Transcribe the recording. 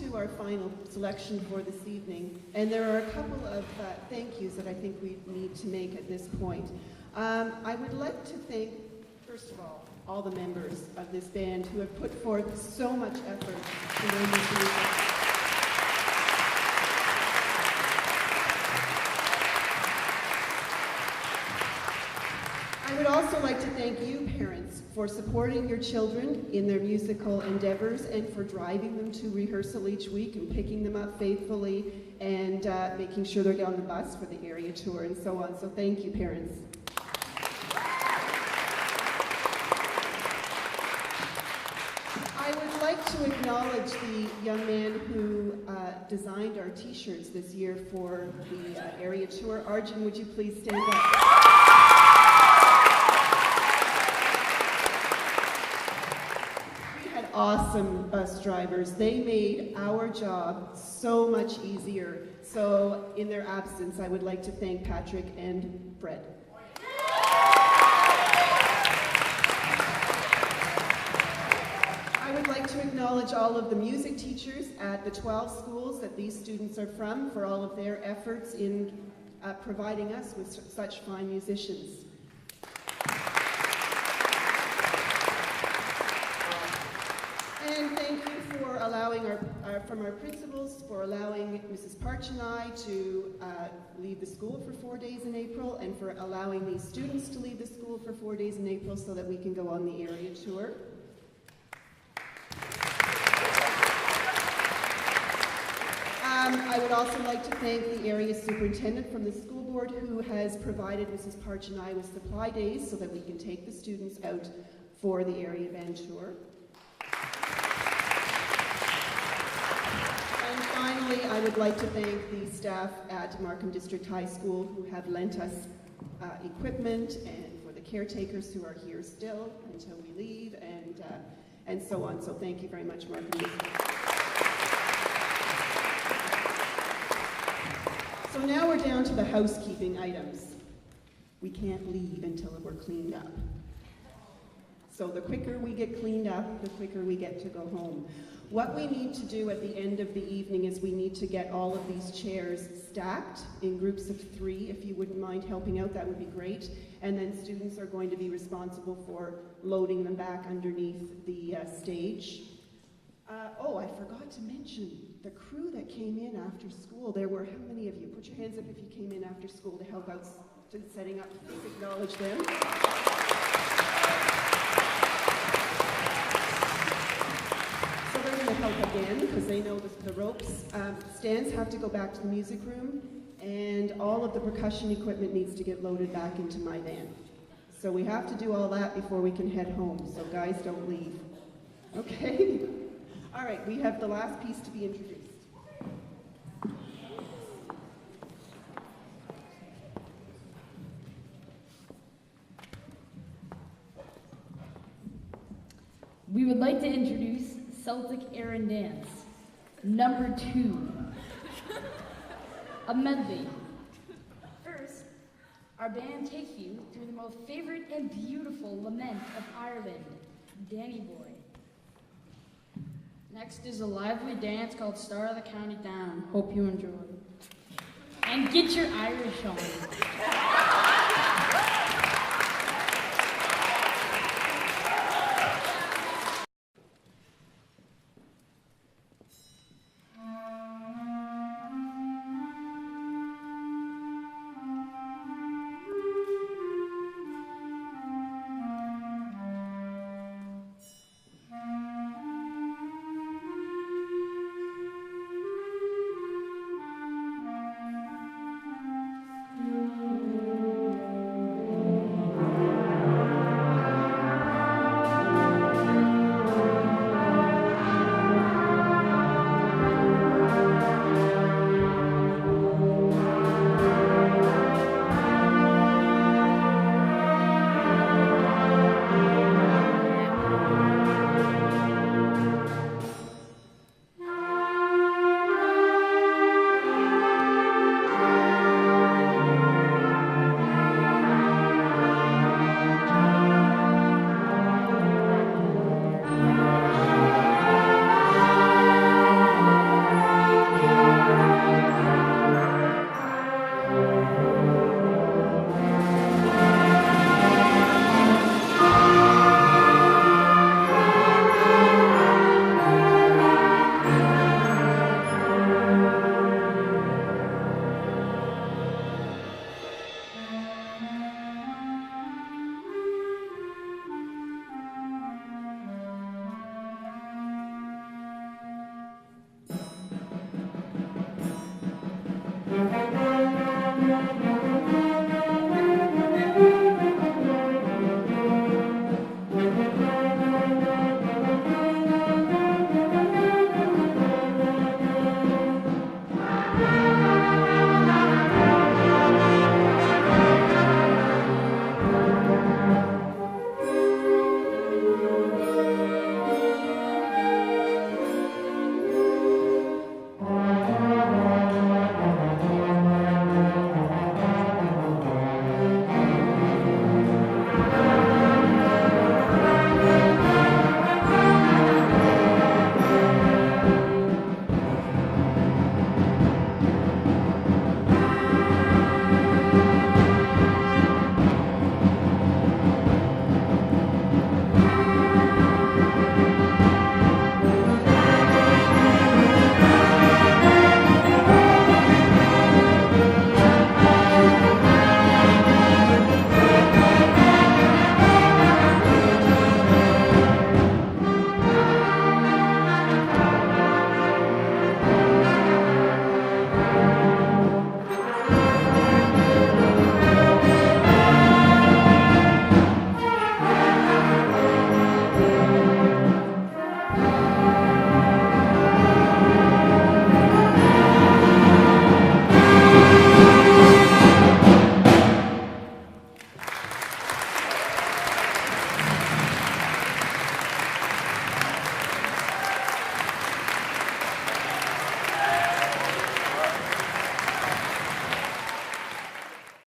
to our final selection for this evening, and there are a couple of thank yous that I think we need to make at this point. I would like to thank, first of all the members of this band who have put forth so much effort to learn this music. I would also like to thank you, parents, for supporting your children in their musical endeavors and for driving them to rehearsal each week and picking them up faithfully and making sure they get on the bus for the area tour and so on. So thank you, parents. I would like to acknowledge the young man who designed our t-shirts this year for the area tour. Arjun, would you please stand up? Awesome bus drivers. They made our job so much easier. So in their absence, I would like to thank Patrick and Fred. I would like to acknowledge all of the music teachers at the 12 schools that these students are from for all of their efforts in providing us with such fine musicians. And thank you for allowing from our principals, for allowing Mrs. Parch and I to leave the school for 4 days in April, and for allowing these students to leave the school for 4 days in April so that we can go on the area tour. I would also like to thank the area superintendent from the school board who has provided Mrs. Parch and I with supply days so that we can take the students out for the area band tour. Finally, I would like to thank the staff at Markham District High School who have lent us equipment, and for the caretakers who are here still until we leave, and so on. So thank you very much, Markham District. So now we're down to the housekeeping items. We can't leave until we're cleaned up. So the quicker we get cleaned up, the quicker we get to go home. What we need to do at the end of the evening is we need to get all of these chairs stacked in groups of 3. If you wouldn't mind helping out, that would be great. And then students are going to be responsible for loading them back underneath the stage. Oh, I forgot to mention the crew that came in after school. There were, how many of you? Put your hands up if you came in after school to help out to setting up. Please acknowledge them. To help again because they know the ropes. Stands have to go back to the music room, and all of the percussion equipment needs to get loaded back into my van. So we have to do all that before we can head home, so guys, don't leave. Okay? All right, we have the last piece to be introduced. We would like to introduce Celtic Air and Dance, number 2, a medley. First, our band takes you through the most favorite and beautiful lament of Ireland, Danny Boy. Next is a lively dance called Star of the County Down. Hope you enjoy. And get your Irish on.